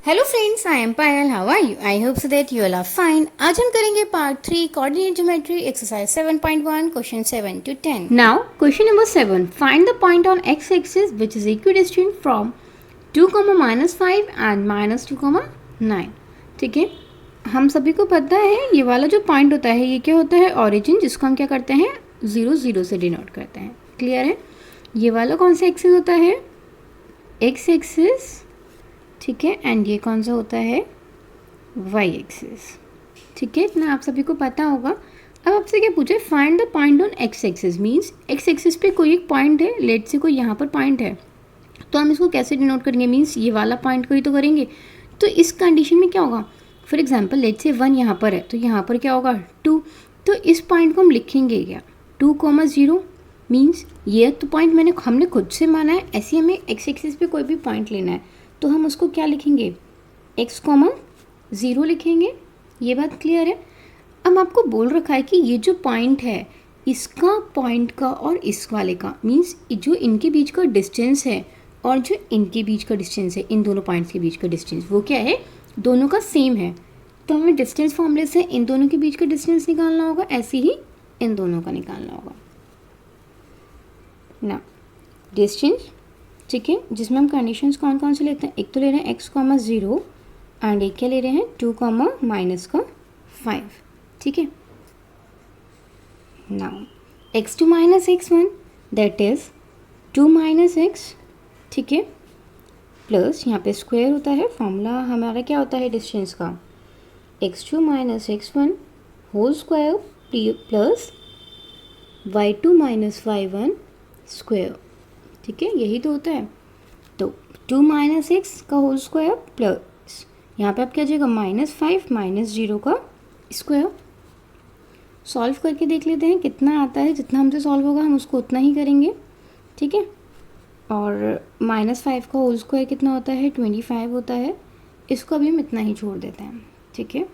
Hello friends, I am Payal. How are you? I hope so that you all are fine. आज हम करेंगे part 3 coordinate geometry exercise 7.1 question 7 to 10. Now question number 7. Find the point on X axis which is equidistant from 2, -5 and -2, 9. ठीक है, हम सभी को पता है ये वाला जो पॉइंट होता है ये क्या होता है? ओरिजिन, जिसको हम क्या करते हैं 0, 0 से डिनोट करते हैं. क्लियर है? ये वाला कौन सा एक्सिस होता है? X axis. ठीक है, एंड ये कौन सा होता है? Y axis. ठीक है, इतना आप सभी को पता होगा. अब आपसे क्या पूछा है? Find the point on X axis. Means x axis पे कोई एक पॉइंट है, लेट से कोई यहाँ पर पॉइंट है, तो हम इसको कैसे डिनोट करेंगे? मीन्स ये वाला पॉइंट को ही तो करेंगे. तो इस कंडीशन में क्या होगा? फॉर एग्जाम्पल लेट से 1 यहाँ पर है, तो यहाँ पर क्या होगा? 2. तो इस पॉइंट को हम लिखेंगे क्या? 2, 0. मीन्स ये तो पॉइंट हमने खुद से माना है. ऐसे हमें एक्स एक्सिस पे कोई भी पॉइंट लेना है तो हम उसको क्या लिखेंगे? x, 0 लिखेंगे. ये बात क्लियर है? अब आपको बोल रखा है कि ये जो पॉइंट है इसका पॉइंट का और इस वाले का, मीन्स जो इनके बीच का डिस्टेंस है और जो इनके बीच का डिस्टेंस है, इन दोनों पॉइंट्स के बीच का डिस्टेंस, वो क्या है? दोनों का सेम है. तो हमें डिस्टेंस फॉर्मूले से इन दोनों के बीच का डिस्टेंस निकालना होगा, ऐसे ही इन दोनों का निकालना होगा ना. डिस्टेंस, ठीक है, जिसमें हम कंडीशंस कौन कौन से लेते हैं? एक तो ले रहे हैं x, 0 एंड एक क्या ले रहे हैं? 2, -5. ठीक है. Now x2 - x1 that is 2 - x. ठीक है, प्लस यहाँ पे स्क्वायर होता है. फॉर्मूला हमारा क्या होता है डिस्टेंस का? x2 - x1 whole square plus y2 - y1 square. ठीक है, यही तो होता है. तो 2 - x का होल स्क्वायर प्लस यहाँ पे आप क्या जाएगा? -5 - 0 का स्क्वायर. सॉल्व करके देख लेते हैं कितना आता है. जितना हमसे सॉल्व होगा हम उसको उतना ही करेंगे. ठीक है, और -5 का होल स्क्वायर कितना होता है? 25 होता है. इसको अभी हम इतना ही छोड़ देते हैं. ठीक है,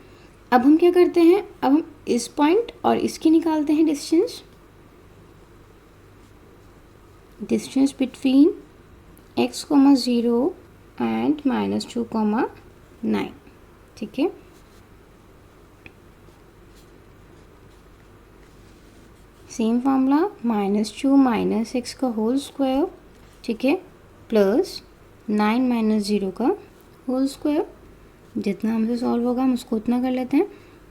अब हम क्या करते हैं? अब हम इस पॉइंट और इसकी निकालते हैं distance. Distance between x, 0 and -2, 9. ठीक है, सेम फॉर्मूला -2 - x का होल स्क्वायर. ठीक है, प्लस 9 - 0 का होल स्क्वायर. जितना हमसे सॉल्व होगा हम उसको उतना कर लेते हैं.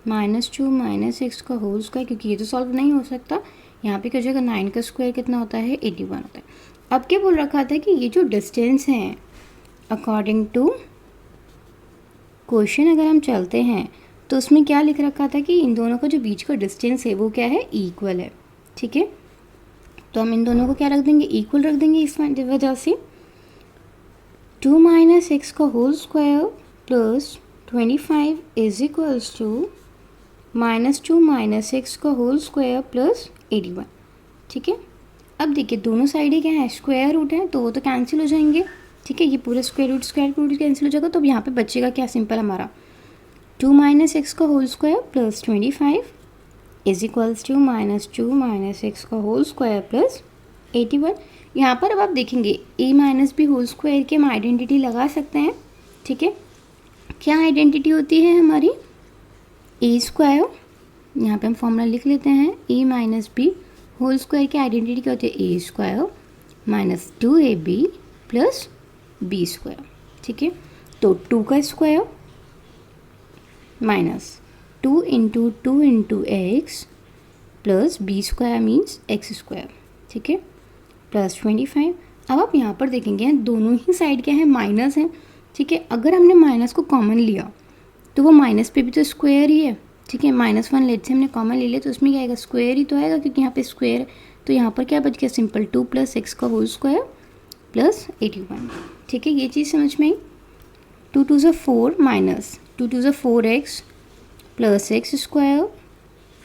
-2 - x का होल स्क्वायर, क्योंकि ये तो सॉल्व नहीं हो सकता. यहाँ पे क्या हो जाएगा? 9 का स्क्वायर कितना होता है? 81 होता है. अब क्या बोल रखा था कि ये जो डिस्टेंस है अकॉर्डिंग टू क्वेश्चन अगर हम चलते हैं तो उसमें क्या लिख रखा था कि इन दोनों का जो बीच का डिस्टेंस है वो क्या है? इक्वल है. ठीक है, तो हम इन दोनों को क्या रख देंगे? इक्वल रख देंगे. इस वजह से 2 - x का whole square plus 25 is equals to -2 - x का होल स्क्वायर प्लस 81. ठीक है, अब देखिए दोनों साइड ही क्या है? स्क्वायर रूट है, तो वो तो कैंसिल हो जाएंगे. ठीक है, ये पूरे स्क्वायर रूट कैंसिल हो जाएगा. तो अब यहाँ पे बचेगा क्या? सिंपल हमारा 2 - x का whole square plus 25 is equals to -2 - x का होल स्क्वायर प्लस 81. यहाँ पर अब आप देखेंगे a - b होल स्क्वायर की हम आइडेंटिटी लगा सकते हैं. ठीक है, क्या आइडेंटिटी होती है हमारी? a square. यहाँ पे हम फॉर्मूला लिख लेते हैं. a - b होल स्क्वायर की आइडेंटिटी क्या होती है? a square -2ab plus b square. ठीक है, तो 2 का square -2 × 2 × x plus b square means x square. ठीक है, प्लस 25. अब आप यहाँ पर देखेंगे दोनों ही साइड क्या है? माइनस है. ठीक है, अगर हमने माइनस को कॉमन लिया तो वो माइनस पे भी तो स्क्वायर ही है. ठीक है, -1 लेट से हमने कॉमन ले लिया तो उसमें क्या आएगा? स्क्वायर ही तो आएगा, क्योंकि यहाँ पे स्क्वायर है. तो यहाँ पर क्या बच गया? सिंपल 2 + x का होल स्क्वायर प्लस 81. ठीक है, ये चीज़ समझ में आई. 2 × 2 = 4 -2 × 2 = 4x plus x square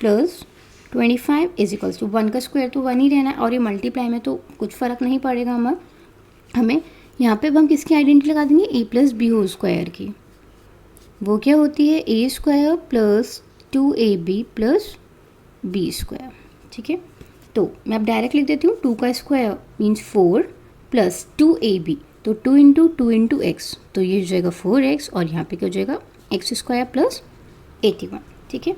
plus 25 is equals to 1 का स्क्वायर तो 1 ही रहना है, और ये मल्टीप्लाई में तो कुछ फ़र्क नहीं पड़ेगा हमें. यहाँ पे अब हम किसकी आइडेंटिटी लगा देंगे? a + b होल स्क्वायर की. वो क्या होती है? a square plus 2ab plus b square. ठीक है, तो मैं अब डायरेक्ट लिख देती हूँ. 2 का स्क्वायर मीन्स 4 प्लस 2ab, तो 2 इंटू 2 इंटू एक्स, तो ये हो जाएगा 4x और यहाँ पे क्या हो जाएगा एक्स स्क्वायर प्लस 81, ठीक है।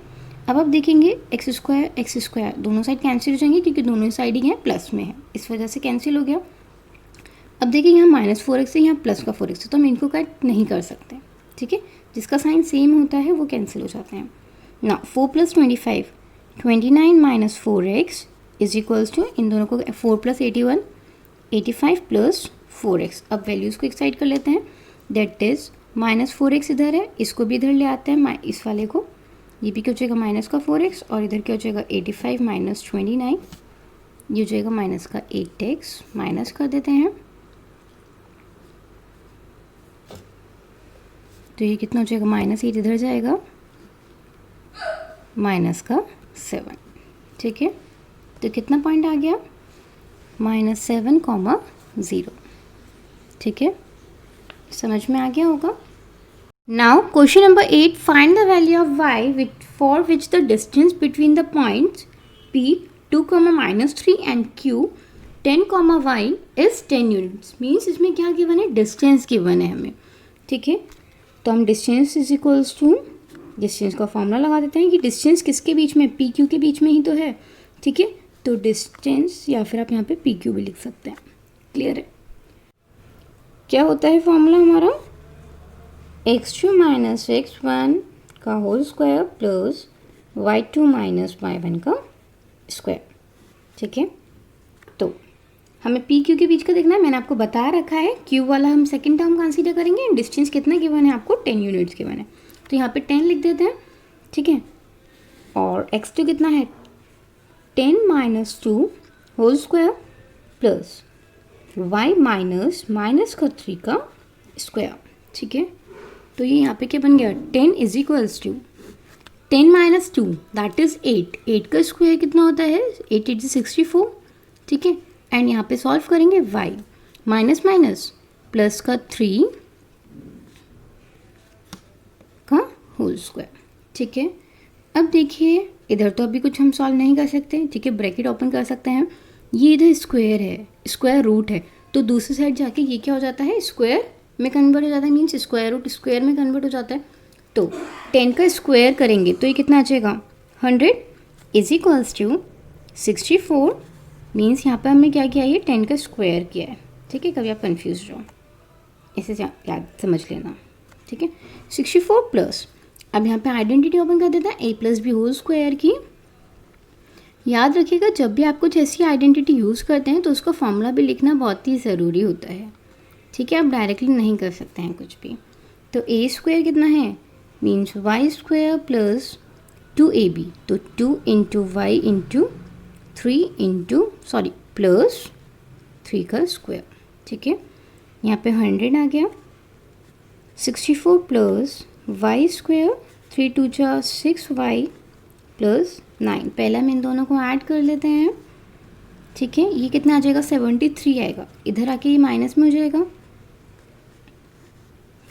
अब आप देखेंगे एक्स स्क्वायर दोनों साइड कैंसिल हो जाएंगे क्योंकि दोनों साइड ही यहाँ प्लस में है, इस वजह से कैंसिल हो गया। अब देखिए यहाँ -4x है, यहाँ प्लस का 4x है, तो हम इनको कट नहीं कर सकते, ठीक है। जिसका साइन सेम होता है वो कैंसिल हो जाते हैं ना। 4 + 25 29 - 4x इज इक्वल्स टू, इन दोनों को 4 + 81 85 + 4x। अब वैल्यूज़ को एक साइड कर लेते हैं, दैट इज -4x इधर है, इसको भी इधर ले आते हैं, इस वाले को, ये भी क्या हो जाएगा माइनस का 4x और इधर क्या हो जाएगा 85 - 29, ये हो जाएगा माइनस का 8x, माइनस कर देते हैं, तो ये कितना हो जाएगा -8 इधर जाएगा, माइनस का 7, ठीक है। तो कितना पॉइंट आ गया -7, ठीक है, समझ में आ गया होगा। Now question number 8, find the value of y for which the distance between the points p 2, -3 and q 10, y is 10 units. Means इसमें क्या गिवन है, डिस्टेंस गिवन है हमें, ठीक है। तो हम distance is equals to, distance का फॉर्मूला लगा देते हैं कि डिस्टेंस किसके बीच में, पी क्यू के बीच में ही तो है, ठीक है। तो डिस्टेंस, या फिर आप यहाँ पे पी क्यू भी लिख सकते हैं, क्लियर है। क्या होता है फॉर्मूला हमारा, x2 - x1 का whole square plus y2 - y1 का स्क्वायर, ठीक है। तो हमें पी क्यू के बीच का देखना है, मैंने आपको बता रखा है, क्यू वाला हम सेकंड टर्म कंसीडर करेंगे। डिस्टेंस कितना गिवन है आपको, 10 यूनिट्स गिवन है, तो यहाँ पे 10 लिख देते हैं, ठीक है। और x2 कितना है 10 - 2 whole square plus y minus का 3 का स्क्वायर, ठीक है। तो ये यहाँ पे क्या बन गया, 10 is equals to 10 - 2 that is 8 का स्क्वायर कितना होता है 8 × 64, ठीक है। एंड यहाँ पे सॉल्व करेंगे y माइनस प्लस का 3 का होल स्क्वायर, ठीक है। अब देखिए इधर तो अभी कुछ हम सॉल्व नहीं कर सकते, ठीक है, ब्रैकेट ओपन कर सकते हैं। ये इधर स्क्वायर है, स्क्वायर रूट है, तो दूसरी साइड जाके ये क्या हो जाता है, स्क्वायर में कन्वर्ट हो जाता है, मीन्स स्क्वायर रूट स्क्वायर में कन्वर्ट हो जाता है। तो 10 का स्क्वायर करेंगे तो ये कितना आ जाएगा 100 इज इक्वल्स टू 64, मीन्स यहाँ पे हमने क्या किया, ये 10 का स्क्वायर किया है, ठीक है। कभी आप कंफ्यूज हो इसे याद समझ लेना, ठीक है। 64 प्लस, अब यहाँ पे आइडेंटिटी ओपन कर देता है a + b होल स्क्वायर की। याद रखिएगा जब भी आप कुछ ऐसी आइडेंटिटी यूज़ करते हैं तो उसका फॉर्मूला भी लिखना बहुत ही ज़रूरी होता है, ठीक है। आप डायरेक्टली नहीं कर सकते हैं कुछ भी। तो a स्क्वायर कितना है, means y square plus 2ab, तो 2 × y × 3 प्लस 3 का स्क्वायर, ठीक है। यहाँ पे 100 आ गया, 64 plus y square 3 × 2 = 6y plus 9, पहला में इन दोनों को ऐड कर लेते हैं, ठीक है। ये कितना आ जाएगा 73 आएगा, इधर आके ये माइनस में हो जाएगा,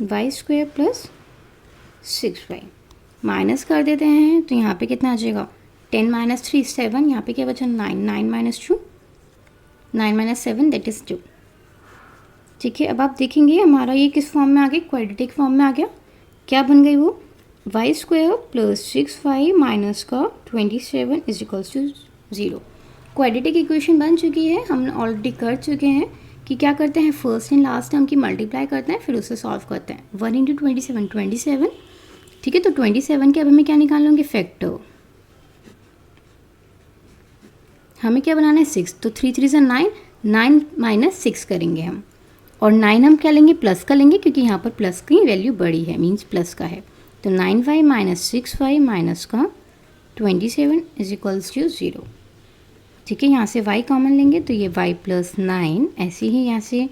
y square plus 6y minus कर देते हैं, तो यहाँ पे कितना आ जाएगा 10 - 3 7, यहाँ पे क्या बचा 9 9 - 2 9 - 7 दैट इज़ 2, ठीक है। अब आप देखेंगे हमारा ये किस फॉर्म में आ गया, क्वाड्रेटिक फॉर्म में आ गया। क्या बन गई वो, y square plus 6y minus का 27 is equals to 0। Quadratic equation बन चुकी है, हम ऑलरेडी कर चुके हैं कि क्या करते हैं, फर्स्ट एंड लास्ट टर्म की मल्टीप्लाई करते हैं, फिर उसे सॉल्व करते हैं। 1 × 27 27, ठीक है। तो 27 के अब हमें क्या निकाल लेंगे, फैक्टर। हमें क्या बनाना है 6, तो 3 3 = 9, 9 - 6 करेंगे हम, और 9 हम क्या लेंगे, प्लस का लेंगे क्योंकि यहाँ पर प्लस की वैल्यू बड़ी है, मीन्स प्लस का है। तो 9y - 6y माइनस का 27 इज इक्वल्स टू 0, ठीक है। यहाँ से y कॉमन लेंगे तो ये y + 9, ऐसे ही यहाँ से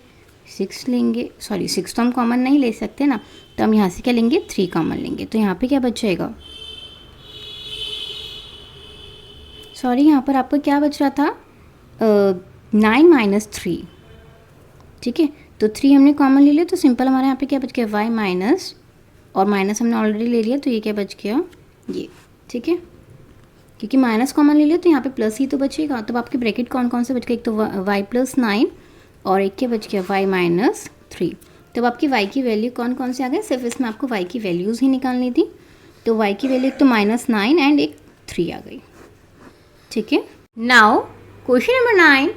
6 लेंगे, सॉरी 6 तो हम कॉमन नहीं ले सकते ना, तो हम यहाँ से क्या लेंगे 3 कॉमन लेंगे, तो यहाँ पे क्या बच जाएगा, सॉरी यहाँ पर आपका क्या बच रहा था 9 - 3, ठीक है। तो 3 हमने कॉमन ले लिया, तो सिंपल हमारे यहाँ पे क्या बच गया y माइनस, और माइनस हमने ऑलरेडी ले लिया, तो ये क्या बच गया ये, ठीक है। क्योंकि माइनस कॉमन ले लिया तो यहाँ पे प्लस ही तो बचेगा। तो आपके ब्रैकेट कौन कौन से बच गए, एक तो y + 9 और एक क्या बच गया y - 3। तो आपकी y की वैल्यू कौन कौन से आ गए, सिर्फ इसमें आपको y की वैल्यूज़ ही निकालनी थी। तो y की वैल्यू एक तो -9 एंड एक 3 आ गई, ठीक है। Now question number 9,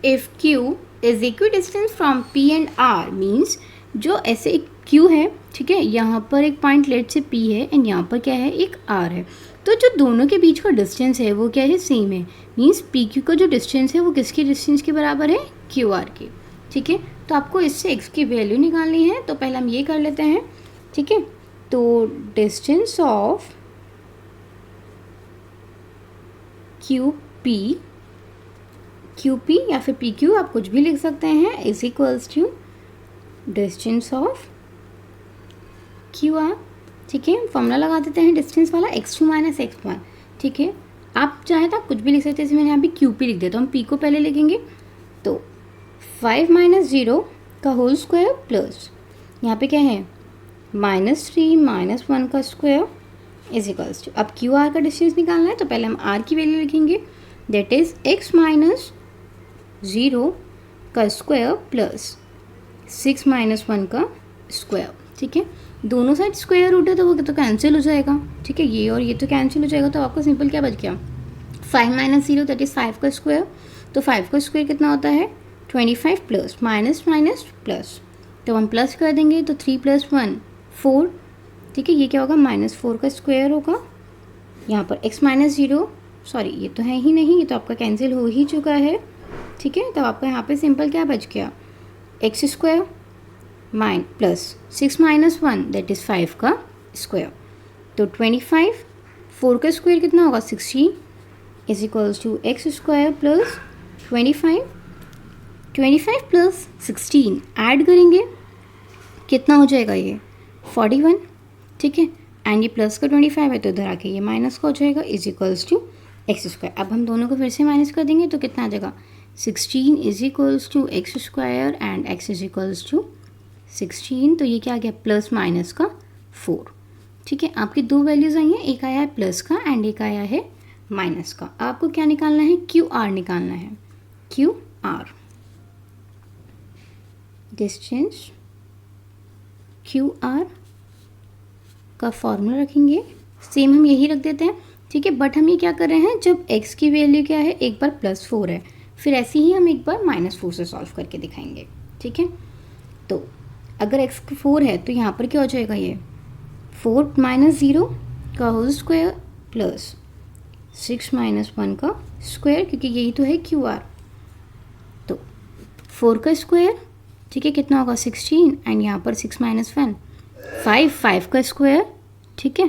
if q is equidistance from p and r, means जो ऐसे एक q है, ठीक है, यहाँ पर एक पॉइंट लेट से p है एंड यहाँ पर क्या है, एक r है। तो जो दोनों के बीच का डिस्टेंस है वो क्या है, सेम है। मीन्स पी क्यू का जो डिस्टेंस है वो किसके डिस्टेंस के बराबर है, क्यू आर के, ठीक है। तो आपको इससे x की वैल्यू निकालनी है, तो पहले हम ये कर लेते हैं, ठीक है। तो डिस्टेंस ऑफ क्यू पी या फिर पी क्यू आप कुछ भी लिख सकते हैं, is equals to distance of Q R, ठीक है। फॉर्मूला लगा देते हैं डिस्टेंस वाला, x2 - x1, ठीक है। आप चाहे तो आप कुछ भी लिख सकते हैं, जैसे मैंने यहाँ पे क्यू पी लिख दिया, तो हम पी को पहले लिखेंगे। तो 5 - 0 का होल स्क्वायर प्लस यहाँ पे क्या है -3 - 1 का स्क्वायर इज इक्वल्स टू, अब क्यू आर का डिस्टेंस निकालना है तो पहले हम आर की वैल्यू लिखेंगे, दैट इज x - 0 का स्क्वायर प्लस 6 - 1 का स्क्वायर, ठीक है। दोनों साइड स्क्वायर रूट है तो वो तो कैंसिल हो जाएगा, ठीक है। ये और ये तो कैंसिल हो जाएगा, तो आपका सिंपल क्या बच गया, 5 - 0 दैट इज़ 5 का स्क्वायर। तो 5 का स्क्वायर कितना होता है 25 प्लस माइनस माइनस प्लस, तो हम प्लस कर देंगे तो 3 + 1 4, ठीक है। ये क्या होगा -4 का स्क्वायर होगा। यहाँ पर x - 0, सॉरी ये तो है ही नहीं, ये तो आपका कैंसिल हो ही चुका है, ठीक है। तो आपका यहाँ पे सिंपल क्या बच गया, x square plus 6 - 1 that is 5 का स्क्वायर। तो 25, 4 का स्क्वायर कितना होगा 16 is equals to x square plus 25 plus 16 add करेंगे कितना हो जाएगा ये 41, ठीक है। एंड ये प्लस का 25 है तो इधर आके ये माइनस का हो जाएगा is equals to X square. अब हम दोनों को फिर से माइनस कर देंगे तो कितना आ जाएगा 16 is equals to X square and X is equals to 16। तो ये क्या आ गया प्लस माइनस का 4, ठीक है। आपकी दो वैल्यूज़ आई हैं, एक आया है प्लस का एंड एक आया है माइनस का। आपको क्या निकालना है क्यू आर निकालना है, Q R distance Q R का फॉर्मूला रखेंगे, सेम हम यही रख देते हैं, ठीक है। बट हम ये क्या कर रहे हैं, जब x की वैल्यू क्या है एक बार +4 है, फिर ऐसे ही हम एक बार -4 से सॉल्व करके दिखाएंगे, ठीक है। तो अगर x 4 है तो यहाँ पर क्या हो जाएगा ये 4 - 0 का होल स्क्वायर प्लस 6 - 1 का स्क्वायर, क्योंकि यही तो है क्यू आर। तो 4 का स्क्वायर, ठीक है, कितना होगा 16 एंड यहाँ पर 6 - 1 5 का स्क्वायर, ठीक है।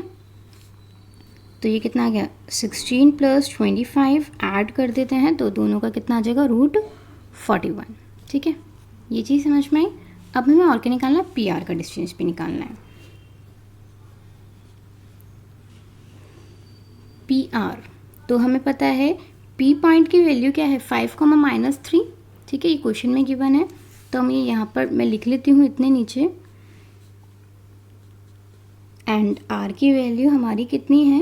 तो ये कितना आ गया 16 + 25 ऐड कर देते हैं तो दोनों का कितना आ जाएगा √41, ठीक है। ये चीज़ समझ में आई। अब हमें और क्या निकालना है, पी आर का डिस्टेंस भी निकालना है। पी आर तो हमें पता है पी पॉइंट की वैल्यू क्या है 5, -3, ठीक है। ये क्वेश्चन में गिवन है तो हम ये यहाँ पर मैं लिख लेती हूँ इतने नीचे। एंड आर की वैल्यू हमारी कितनी है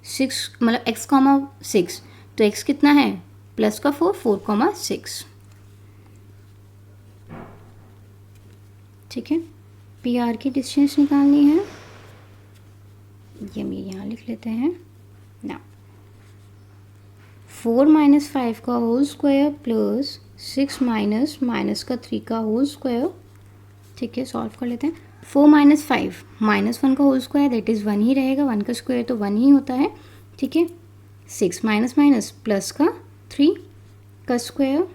6, मतलब x, 6, तो x कितना है प्लस का 4, 6, ठीक है। पी आर की डिस्टेंस निकालनी है, ये हम यहाँ लिख लेते हैं ना। 4 - 5 का होल स्क्वायर प्लस 6 माइनस का 3 का होल स्क्वायर, ठीक है। सॉल्व कर लेते हैं। 4 - 5 -1 का होल स्क्वायर दैट इज़ 1 ही रहेगा, 1 का स्क्वायर तो 1 ही होता है, ठीक है। 6 माइनस प्लस का 3 का स्क्वायर,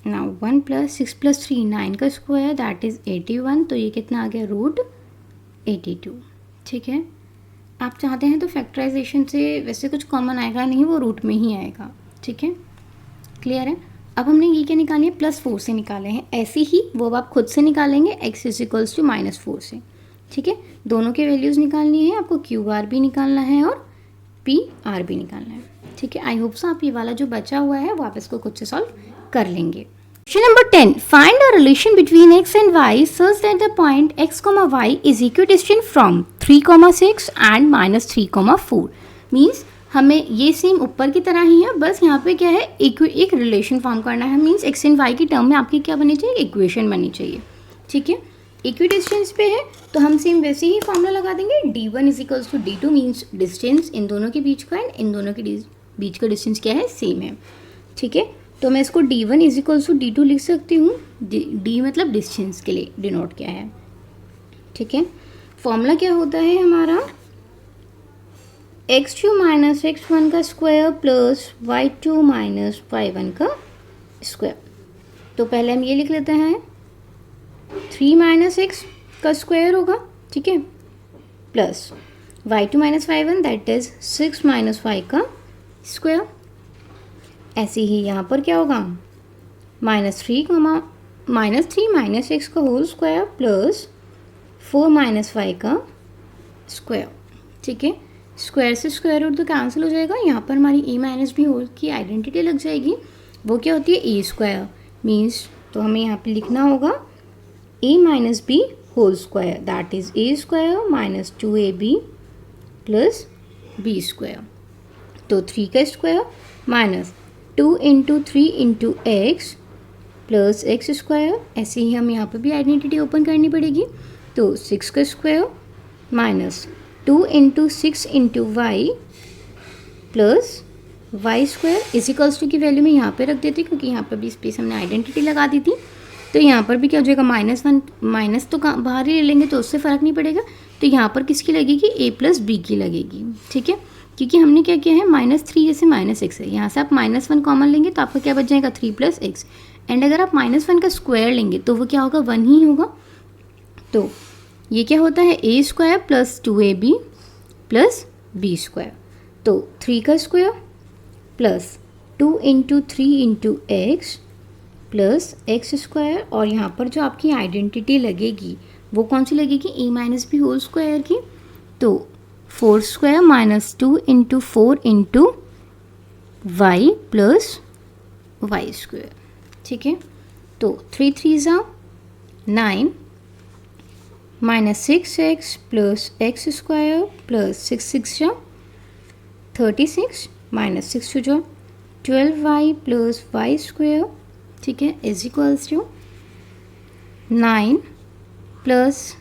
नाउ 1 + 6 + 3 9 का स्क्वायर दैट इज़ 81, तो ये कितना आ गया √82, ठीक है। आप चाहते हैं तो फैक्टराइजेशन से वैसे कुछ कॉमन आएगा नहीं, वो रूट में ही आएगा, ठीक है। क्लियर है। अब हमने ये क्या निकाली है +4 से निकाले हैं, ऐसे ही वो आप खुद से निकालेंगे x इज इक्वल्स टू -4 से, ठीक है। दोनों के वैल्यूज़ निकालनी है आपको, क्यू आर भी निकालना है और पी आर भी निकालना है, ठीक है। आई होप सो आप ये वाला जो बचा हुआ है वो आप इसको खुद से सॉल्व कर लेंगे। Question number 10. Find a relation between x and y such that the point x, y is equidistant from 3, 6 and -3, 4. Means हमें ये सेम ऊपर की तरह ही है, बस यहाँ पे क्या है एक रिलेशन फॉर्म करना है, मीन्स एक्स एंड वाई की टर्म में आपकी क्या बनी चाहिए, इक्वेशन बनी चाहिए। ठीक है, इक्वी डिस्टेंस पे है तो हम सेम वैसे ही फॉर्मूला लगा देंगे, d1 is equals to d2 means distance इन दोनों के बीच का, एंड इन दोनों के बीच का डिस्टेंस क्या है, सेम है। ठीक है, तो मैं इसको d1 is equals to d2 लिख सकती हूँ, d मतलब डिस्टेंस के लिए डिनोट किया है। ठीक है, फॉर्मूला क्या होता है हमारा, x2 माइनस x1 का square plus y2 minus y1 का स्क्वायर। तो पहले हम ये लिख लेते हैं, 3 माइनस एक्स का स्क्वायर होगा, ठीक है, plus y2 minus y1 that is 6 minus y का स्क्वायर। ऐसे ही यहाँ पर क्या होगा, -3 माइनस एक्स का whole square plus 4 minus y का स्क्वायर। ठीक है, स्क्वायर से स्क्वायर रूट तो कैंसिल हो जाएगा, यहाँ पर हमारी a माइनस बी होल की आइडेंटिटी लग जाएगी, वो क्या होती है, ए स्क्वायर मीन्स, तो हमें यहाँ पे लिखना होगा a minus B whole square that is a square minus 2ab plus b square. तो 3 का square minus 2 into 3 into X plus X square. ऐसे ही हम यहाँ पर भी आइडेंटिटी ओपन करनी पड़ेगी, तो 6 का square minus 2 into 6 into Y plus Y square is equals to की वैल्यू में यहाँ पे रख देती, क्योंकि यहाँ पर भी स्पेस हमने आइडेंटिटी लगा दी थी। तो यहाँ पर भी क्या हो जाएगा, -1 माइनस तो बाहर ही ले लेंगे तो उससे फ़र्क नहीं पड़ेगा, तो यहाँ पर किसकी लगेगी, a प्लस बी की लगेगी। ठीक है, क्योंकि हमने क्या किया है, -3 जैसे -x है, यहाँ से आप -1 कॉमन लेंगे तो आपका क्या बच जाएगा, 3 प्लस एक्स, एंड अगर आप -1 का स्क्वायर लेंगे तो वो क्या होगा, 1 ही होगा। तो ये क्या होता है, a square plus 2ab plus b square. तो 3 का square plus 2 into 3 into X plus X square, और यहाँ पर जो आपकी आइडेंटिटी लगेगी वो कौन सी लगेगी, a minus B whole square की। तो 4 square minus 2 into 4 into Y plus Y square. ठीक है, तो 3 3 ज़ा 9 minus 6x plus X square plus 6 6 जा 36 माइनस 6 जो 12y प्लस वाई स्क्वायर। ठीक है, is equals to 9 plus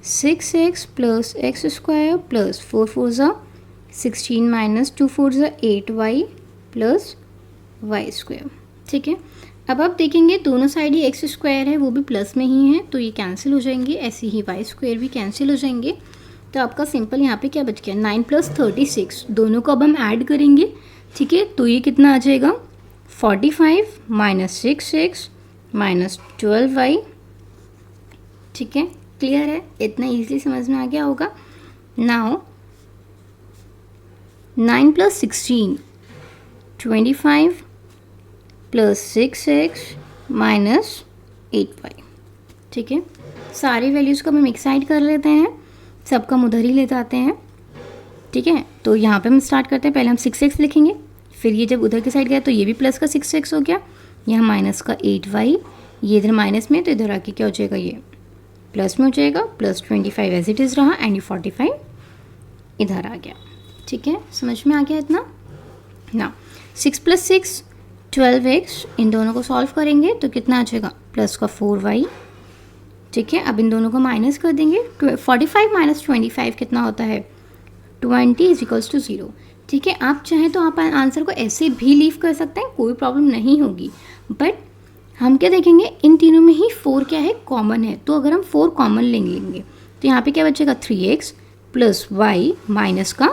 6x plus X square plus 4 4 ज़ा 16 माइनस 2 4 ज़ा 8y प्लस वाई स्क्वायर। ठीक है, अब आप देखेंगे दोनों साइड ही एक्स स्क्वायर है, वो भी प्लस में ही है, तो ये कैंसिल हो जाएंगे, ऐसे ही वाई स्क्वायर भी कैंसिल हो जाएंगे। तो आपका सिंपल यहाँ पे क्या बच गया, 9 प्लस 36, दोनों को अब हम ऐड करेंगे। ठीक है, तो ये कितना आ जाएगा, 45 माइनस 6x माइनस 12y। ठीक है, क्लियर है, इतना इजीली समझ में आ गया होगा। Now 9 plus 16 25 plus 6x minus 8y। ठीक है, सारी वैल्यूज़ को हम एक साइड कर लेते हैं, सबका हम उधर ही ले जाते हैं। ठीक है, तो यहाँ पे हम स्टार्ट करते हैं, पहले हम 6x लिखेंगे, फिर ये जब उधर की साइड गया तो ये भी प्लस का 6x हो गया, यहाँ माइनस का 8y, ये इधर माइनस में तो इधर आके क्या हो जाएगा, ये प्लस में हो जाएगा, प्लस 25 एज इट इज़ रहा, एंड ये 45 इधर आ गया। ठीक है, समझ में आ गया इतना ना। 6 प्लस 6 12x, इन दोनों को सॉल्व करेंगे तो कितना आ जाएगा, प्लस का 4y। ठीक है, अब इन दोनों को माइनस कर देंगे, 45 माइनस 25 कितना होता है, 20 इज इक्वल्स टू 0। ठीक है, आप चाहें तो आप आंसर को ऐसे भी लीव कर सकते हैं, कोई प्रॉब्लम नहीं होगी, बट हम क्या देखेंगे, इन तीनों में ही 4 क्या है, कॉमन है, तो अगर हम 4 कॉमन लेंगे तो यहाँ पे क्या बचेगा, 3x प्लस वाई माइनस का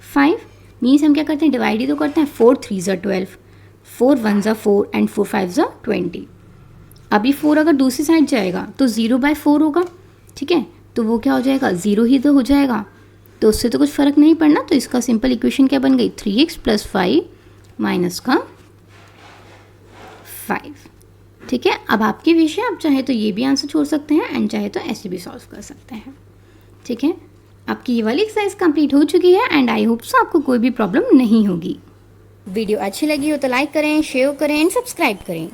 5, मीन्स हम क्या करते हैं, डिवाइड ही तो करते हैं, 4 3 ज़ा 12, 4 1 ज़ा 4 एंड 4 5 ज़ा 20। अभी 4 अगर दूसरी साइड जाएगा तो 0/4 होगा। ठीक है, तो वो क्या हो जाएगा, 0 ही तो हो जाएगा, तो उससे तो कुछ फ़र्क नहीं पड़ना, तो इसका सिंपल इक्वेशन क्या बन गई, 3x प्लस 5 माइनस का 5। ठीक है, अब आपके विषय, आप चाहे तो ये भी आंसर छोड़ सकते हैं एंड चाहे तो ऐसे भी सॉल्व कर सकते हैं। ठीक है, आपकी ये वाली एक्सरसाइज कंप्लीट हो चुकी है एंड आई होप सो आपको कोई भी प्रॉब्लम नहीं होगी। वीडियो अच्छी लगी हो तो लाइक करें, शेयर करें एंड सब्सक्राइब करें।